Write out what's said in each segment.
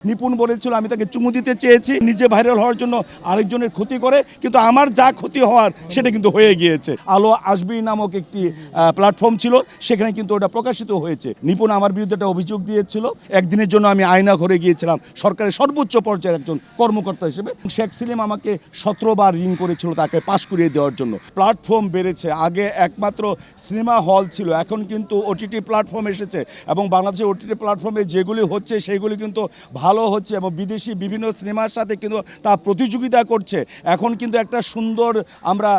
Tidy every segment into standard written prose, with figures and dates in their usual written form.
নিপুণ বলেছিল আমি তাকে চুমু দিতে চেয়েছি, নিজে ভাইরাল হওয়ার জন্য আরেকজনের ক্ষতি করে, কিন্তু আমার যা ক্ষতি হওয়ার সেটা কিন্তু হয়ে গিয়েছে। আলো আসবি নামক একটি প্ল্যাটফর্ম ছিল, সেখানে কিন্তু ওটা প্রকাশিত হয়েছে। নিপুণ আমার বিরুদ্ধে একটা অভিযোগ দিয়েছিল। একদিনের জন্য আমি আয়না ঘরে গিয়েছিলাম সরকারের সর্বোচ্চ পর্যায়ের একজন কর্মকর্তা হিসেবে। শেখ সেলিম আমাকে 17 বার রিং করেছিল তাকে পাশ করিয়ে দেওয়ার জন্য। প্ল্যাটফর্ম বেড়েছে, আগে একমাত্র সিনেমা হল ছিল, এখন কিন্তু ওটিটি প্ল্যাটফর্ম এসেছে এবং বাংলাদেশের ওটিটি প্ল্যাটফর্মে যেগুলি হচ্ছে সেগুলি কিন্তু ভালো হচ্ছে এবং বিদেশি বিভিন্ন সিনেমার সাথে কিন্তু তা প্রতিযোগিতা করছে। এখন কিন্তু একটা সুন্দর আমরা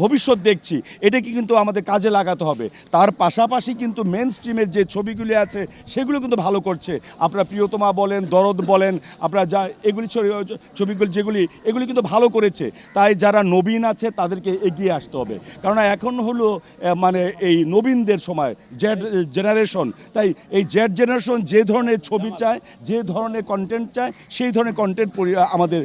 ভবিষ্যৎ দেখছি, এটাকে কিন্তু আমাদের কাজে লাগাতে হবে। তার পাশাপাশি কিন্তু মেন স্ট্রিমের যে ছবিগুলি আছে সেগুলো কিন্তু ভালো করছে। আপনারা প্রিয়তমা বলেন, দরদ বলেন, আপনারা যা এগুলি ছবিগুলি যেগুলি এগুলি কিন্তু ভালো করেছে। তাই যারা নবীন আছে তাদেরকে এগিয়ে আসতে হবে, কারণ এখন হলো মানে এই নবীনদের সময়, জেড জেনারেশন। তাই এই জেড জেনারেশন যে ধরনের ছবি চায়, যে ধরনের কন্টেন্ট চায়, সেই ধরনের কন্টেন্ট আমাদের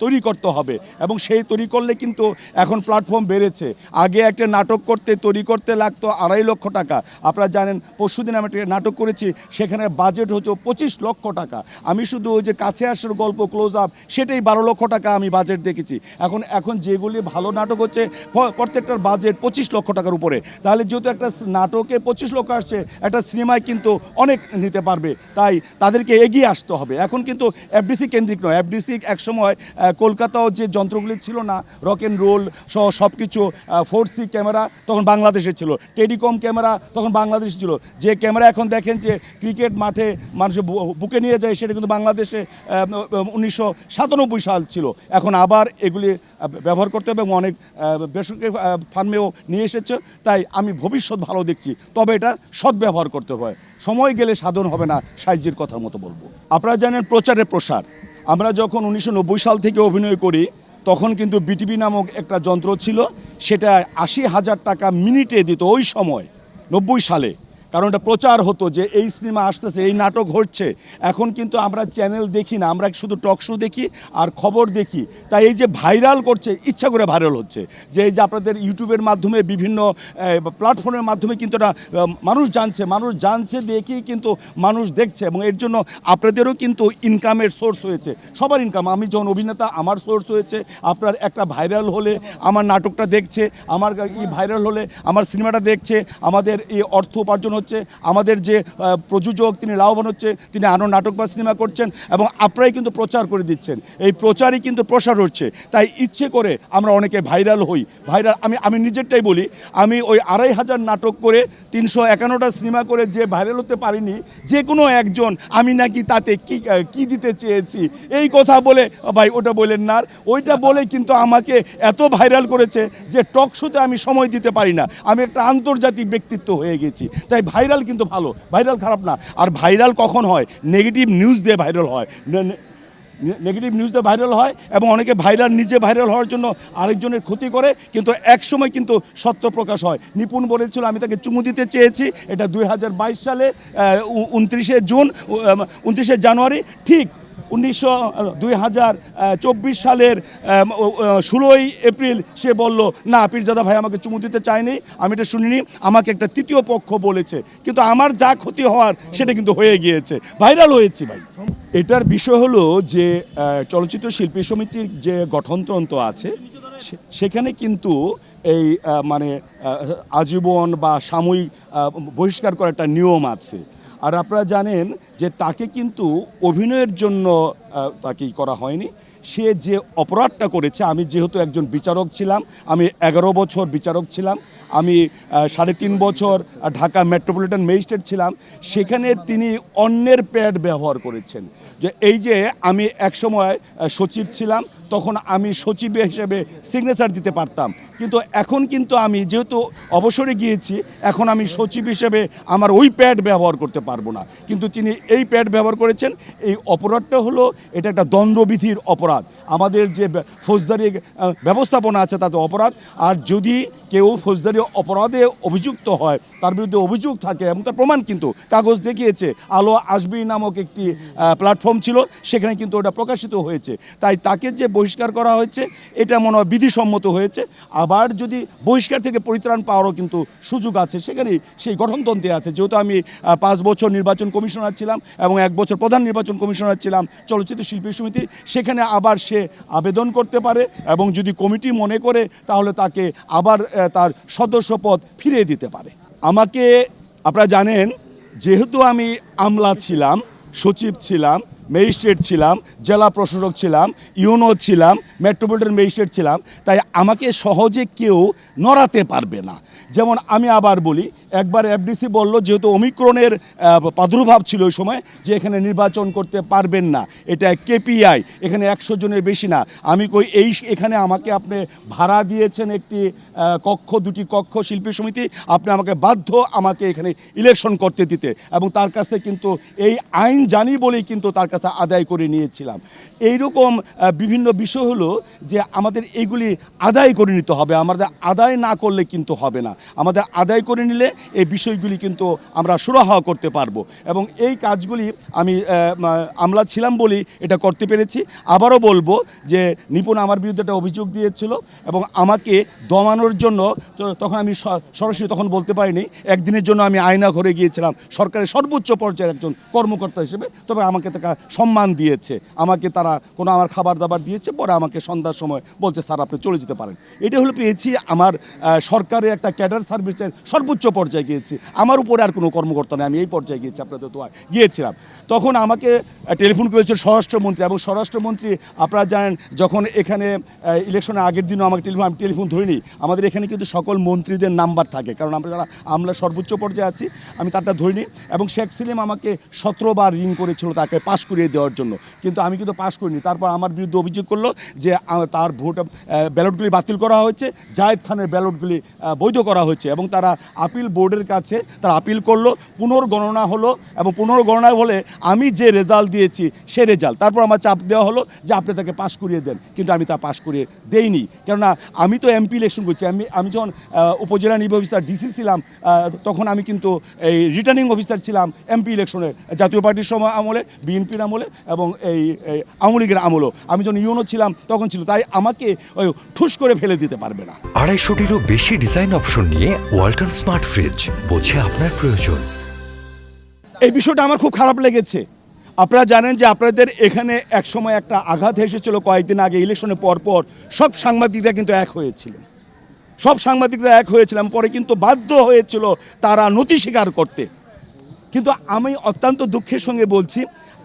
তৈরি করতে হবে এবং সেই তৈরি করলে কিন্তু এখন প্ল্যাটফর্ম বেড়েছে। আগে একটা নাটক তৈরি করতে লাগতো 2.5 লক্ষ টাকা। আপনারা জানেন, পরশুদিন আমি একটা নাটক করেছি, সেখানে বাজেট হচ্ছে 25 লক্ষ টাকা। আমি শুধু ওই যে কাছে আসার গল্প ক্লোজ আপ, সেটাই 12 লক্ষ টাকা আমি বাজেট দেখেছি। এখন যেগুলি ভালো নাটক হচ্ছে প্রত্যেকটার বাজেট 25 লক্ষ টাকার উপরে। তাহলে যেহেতু একটা নাটকে 25 লক্ষ আসছে, একটা সিনেমায় কিন্তু অনেক নিতে পারবে। তাই তাদেরকে এগিয়ে আসতে হবে। এখন কিন্তু এফডিসি কেন্দ্রিক নয়। এফডিসি একসময় কলকাতাও যে যন্ত্রগুলি ছিল না, রক অ্যান্ড রোল সহ সব কিছু, 4C ক্যামেরা তখন বাংলাদেশে ছিল, টেলিকম ক্যামেরা তখন বাংলাদেশে ছিল। যে ক্যামেরা এখন দেখেন যে ক্রিকেট মাঠে মানুষ বুকে নিয়ে যায়, সেটা কিন্তু বাংলাদেশে 1997 সাল ছিল। এখন আবার এগুলি ব্যবহার করতে হবে এবং অনেক বেসরকারি ফার্মেও নিয়ে এসেছে। তাই আমি ভবিষ্যৎ ভালো দেখছি, তবে এটা সদ্ব্যবহার করতে হবে। সময় গেলে সাধন হবে না, সাইজির কথার মতো বলবো। আপনারা জানেন প্রচারের প্রসার। আমরা যখন 1990 সাল থেকে অভিনয় করি, তখন কিন্তু বিটিভি নামক একটা যন্ত্র ছিল, সেটা 80,000 টাকা মিনিটে দিত ওই সময়, 90 সালে। কারণ এটা প্রচার হতো যে এই সিনেমা আসতেছে, এই নাটক হচ্ছে। এখন কিন্তু আমরা চ্যানেল দেখি না, আমরা শুধু টক শো দেখি আর খবর দেখি। তাই এই যে ভাইরাল করছে, ইচ্ছা করে ভাইরাল হচ্ছে, যে এই যে আপনাদের ইউটিউবের মাধ্যমে, বিভিন্ন প্ল্যাটফর্মের মাধ্যমে কিন্তু এটা মানুষ জানছে দেখেই কিন্তু মানুষ দেখছে এবং এর জন্য আপনাদেরও কিন্তু ইনকামের সোর্স হয়েছে, সবার ইনকাম। আমি যখন অভিনেতা, আমার সোর্স হয়েছে। আপনার একটা ভাইরাল হলে আমার নাটকটা দেখছে, আমার ভাইরাল হলে আমার সিনেমাটা দেখছে, আমাদের এই অর্থ উপার্জন হচ্ছে। আমাদের যে প্রযোজক তিনি লাভবান হচ্ছে, তিনি আরও নাটক বা সিনেমা করছেন এবং আপনারাই কিন্তু প্রচার করে দিচ্ছেন। এই প্রচারই কিন্তু প্রসার হচ্ছে। তাই ইচ্ছে করে আমরা অনেকে ভাইরাল হই। আমি নিজেরটাই বলি, আমি ওই 2,500 নাটক করে 351টা সিনেমা করে যে ভাইরাল হতে পারিনি, যে কোনো একজন আমি নাকি তাতে কি দিতে চেয়েছি এই কথা বলে, ভাই ওটা বলেন না, ওইটা বলে কিন্তু আমাকে এত ভাইরাল করেছে যে টক শোতে আমি সময় দিতে পারি না। আমি একটা আন্তর্জাতিক ব্যক্তিত্ব হয়ে গেছি। তাই ভাইরাল কিন্তু ভালো, ভাইরাল খারাপ না। আর ভাইরাল কখন হয়? নেগেটিভ নিউজ দিয়ে ভাইরাল হয়, নেগেটিভ নিউজ দিয়ে ভাইরাল হয় এবং অনেকে নিজে ভাইরাল হওয়ার জন্য আরেকজনের ক্ষতি করে, কিন্তু এক সময় কিন্তু সত্য প্রকাশ হয়। নিপুণ বলেছিল আমি তাকে চুমু দিতে চেয়েছি, এটা 2022 সালে 29 জানুয়ারি, ঠিক 2024 সালের 16 এপ্রিল সে বলল, না পীরজাদা ভাই আমাকে চুমু দিতে চায়নি, আমি এটা শুনিনি, আমাকে একটা তৃতীয় পক্ষ বলেছে। কিন্তু আমার যা ক্ষতি হওয়ার সেটা কিন্তু হয়ে গিয়েছে, ভাইরাল হয়েছি ভাই। এটার বিষয় হলো যে চলচ্চিত্র শিল্পী সমিতির যে গঠনতন্ত্র আছে, সেখানে কিন্তু এই মানে আজীবন বা সাময়িক বহিষ্কার করার একটা নিয়ম আছে। আর আপনারা জানেন যে তাকে কিন্তু অভিনয়ের জন্য তাকে করা হয়নি। সে যে অপরাধটা করেছে, আমি যেহেতু একজন বিচারক ছিলাম, আমি 11 বছর বিচারক ছিলাম, আমি 3.5 বছর ঢাকা মেট্রোপলিটন ম্যাজিস্ট্রেট ছিলাম, সেখানে তিনি অন্যের প্যাড ব্যবহার করেছেন। যে এই যে আমি একসময় সচিব ছিলাম, তখন আমি সচিব হিসেবে সিগনেচার দিতে পারতাম, কিন্তু এখন কিন্তু আমি যেহেতু অবসরে গিয়েছি, এখন আমি সচিব হিসেবে আমার ওই প্যাড ব্যবহার করতে পারবো না। কিন্তু তিনি এই প্যাড ব্যবহার করেছেন। এই অপরাধটা হলো, এটা একটা দণ্ডবিধির অপরাধ। আমাদের যে ফৌজদারি ব্যবস্থাপনা আছে তাতে অপরাধ। আর যদি কেউ ফৌজদারি অপরাধে অভিযুক্ত হয়, তার বিরুদ্ধে অভিযোগ থাকে এবং তার প্রমাণ কিন্তু কাগজ দেখিয়েছে, আলো আসবি নামক একটি প্ল্যাটফর্ম ছিল, সেখানে কিন্তু ওটা প্রকাশিত হয়েছে। তাই তাকে যে বহিষ্কার করা হয়েছে, এটা মনে হয় বিধিসম্মত হয়েছে। আবার যদি বহিষ্কার থেকে পরিত্রাণ পাওয়ারও কিন্তু সুযোগ আছে, সেখানে সেই গঠনতন্ত্রে আছে। যেহেতু আমি 5 বছর নির্বাচন কমিশনার ছিলাম, ছিলাম এবং 1 বছর প্রধান নির্বাচন কমিশনার ছিলাম চলচ্চিত্র শিল্পী সমিতি, সেখানে আবার সে আবেদন করতে পারে এবং যদি কমিটি মনে করে তাহলে তাকে আবার তার সদস্যপদ ফিরিয়ে দিতে পারে। আমাকে আপনারা জানেন, যেহেতু আমি আমলা ছিলাম, সচিব ছিলাম, ম্যাজিস্ট্রেট ছিলাম, জেলা প্রশাসক ছিলাম, ইউনো ছিলাম, মেট্রোপলিটন ম্যাজিস্ট্রেট ছিলাম, তাই আমাকে সহজে কেউ নড়াতে পারবে না। যেমন আমি আবার বলি, একবার এফডিসি বলল যেহেতু ওমিক্রনের প্রাদুর্ভাব ছিল ওই সময়, যে এখানে নির্বাচন করতে পারবেন না, এটা কেপিআই, এখানে 100 জনের বেশি না। আমি কই এখানে আমাকে আপনি ভাড়া দিয়েছেন একটি কক্ষ, 2টি কক্ষ শিল্পী সমিতি, আপনি আমাকে বাধ্য আমাকে এখানে ইলেকশন করতে দিতে, এবং তার কাছ থেকে কিন্তু এই আইন জানি বলেই কিন্তু তার কাছে আদায় করে নিয়েছিলাম। এইরকম বিভিন্ন বিষয় হলো যে আমাদের এইগুলি আদায় করে নিতে হবে, আমাদের আদায় না করলে কিন্তু হবে না। আমাদের আদায় করে নিলে এই বিষয়গুলি কিন্তু আমরা সুরাহা করতে পারবো, এবং এই কাজগুলি আমি আমলা ছিলাম বলেই এটা করতে পেরেছি। আবারও বলবো যে নিপুণ আমার বিরুদ্ধে একটা অভিযোগ দিয়েছিল এবং আমাকে দমানোর জন্য, তখন আমি সরাসরি তখন বলতে পারিনি, একদিনের জন্য আমি আয়না ঘরে গিয়েছিলাম সরকারের সর্বোচ্চ পর্যায়ের একজন কর্মকর্তা হিসেবে, তবে আমাকে তারা সম্মান দিয়েছে, আমাকে তারা কোনো আমার খাবার দাবার দিয়েছে, পরে আমাকে সন্ধ্যার সময় বলছে স্যার আপনি চলে যেতে পারেন। এটা হলো পেয়েছি আমার সরকারের একটা ক্যাডার সার্ভিসের সর্বোচ্চ পর্যায়ে গিয়েছি, আমার উপরে আর কোনো কর্মকর্তা নেই, আমি এই পর্যায়ে গিয়েছি, আপনাদের তো গিয়েছিলাম। তখন আমাকে টেলিফোন করেছিল স্বরাষ্ট্রমন্ত্রী, এবং স্বরাষ্ট্রমন্ত্রী আপনারা জানেন যখন এখানে ইলেকশনের আগের দিনও আমাকে আমি টেলিফোন ধরিনি, আমাদের এখানে কিন্তু সকল মন্ত্রীদের নাম্বার থাকে, কারণ আমরা যারা আমরা সর্বোচ্চ পর্যায়ে আছি, আমি তারটা ধরিনি, এবং শেখ সেলিম আমাকে 17 বার রিং করেছিল তাকে পাশ করিয়ে দেওয়ার জন্য, কিন্তু আমি কিন্তু পাশ করিনি। তারপর আমার বিরুদ্ধে অভিযোগ করলো যে তার ভোট ব্যালটগুলি বাতিল করা হয়েছে, জায়েদ খানের ব্যালটগুলি বৈধ করা হয়েছে, এবং তারা আপিল বোর্ডের কাছে তারা আপিল করলো, পুনর্গণনা হলো, এবং পুনর্গণনায় হলে আমি যে রেজাল্ট দিয়েছি সে রেজাল্ট, তারপর আমার চাপ দেওয়া হলো যে আপনি তাকে পাশ করিয়ে দেন, কিন্তু আমি তা পাশ করিয়ে দেইনি, কেননা আমি তো এমপি ইলেকশন করছি। আমি যখন উপজেলা নির্বাহী অফিসার ডিসি ছিলাম, তখন আমি কিন্তু এই রিটার্নিং অফিসার ছিলাম এমপি ইলেকশনে, জাতীয় পার্টির সময় আমলে, বিএনপির আমলে, এবং এই আওয়ামী লীগের আমলেও আমি যখন ইউনো ছিলাম তখন ছিল, তাই আমাকে ওই ঠুস করে ফেলে দিতে পারবে না। 250-টিরও বেশি ডিজাইন অপশন নিয়ে ওয়ালটন স্মার্ট ফ্রিজ, বোঝে আপনার প্রয়োজন। এই বিষয়টা আমার খুব খারাপ লেগেছে। আপনারা জানেন যে আপনাদের এখানে এক সময় একটা আঘাত এসেছিল কয়েকদিন আগে, ইলেকশনের পরপর সব সাংবাদিকরা কিন্তু এক হয়েছিলেন, পরে কিন্তু বাধ্য হয়েছিল তারা নথি স্বীকার করতে। কিন্তু আমি অত্যন্ত দুঃখের সঙ্গে বলছি,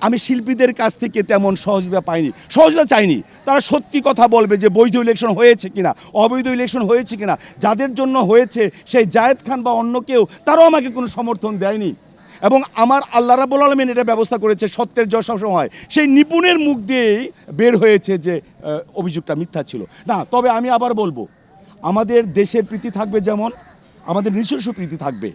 আমি শিল্পীদের কাছ থেকে তেমন সহযোগিতা পাইনি, সহযোগিতা চাইনি। তারা সত্যি কথা বলবে যে বৈধ ইলেকশন হয়েছে কিনা, অবৈধ ইলেকশন হয়েছে কিনা, যাদের জন্য হয়েছে সেই জায়েদ খান বা অন্য কেউ, তারাও আমাকে কোনো সমর্থন দেয়নি। এবং আমার আল্লাহ রাব্বুল আলামিন এটা ব্যবস্থা করেছে, সত্যের জয় সবসময় হয়, সেই নিপুণের মুখ দিয়েই বের হয়েছে যে অভিযোগটা মিথ্যা ছিল না। তবে আমি আবার বলবো, আমাদের দেশের প্রীতি থাকবে যেমন, আমাদের নিজস্ব প্রীতি থাকবে।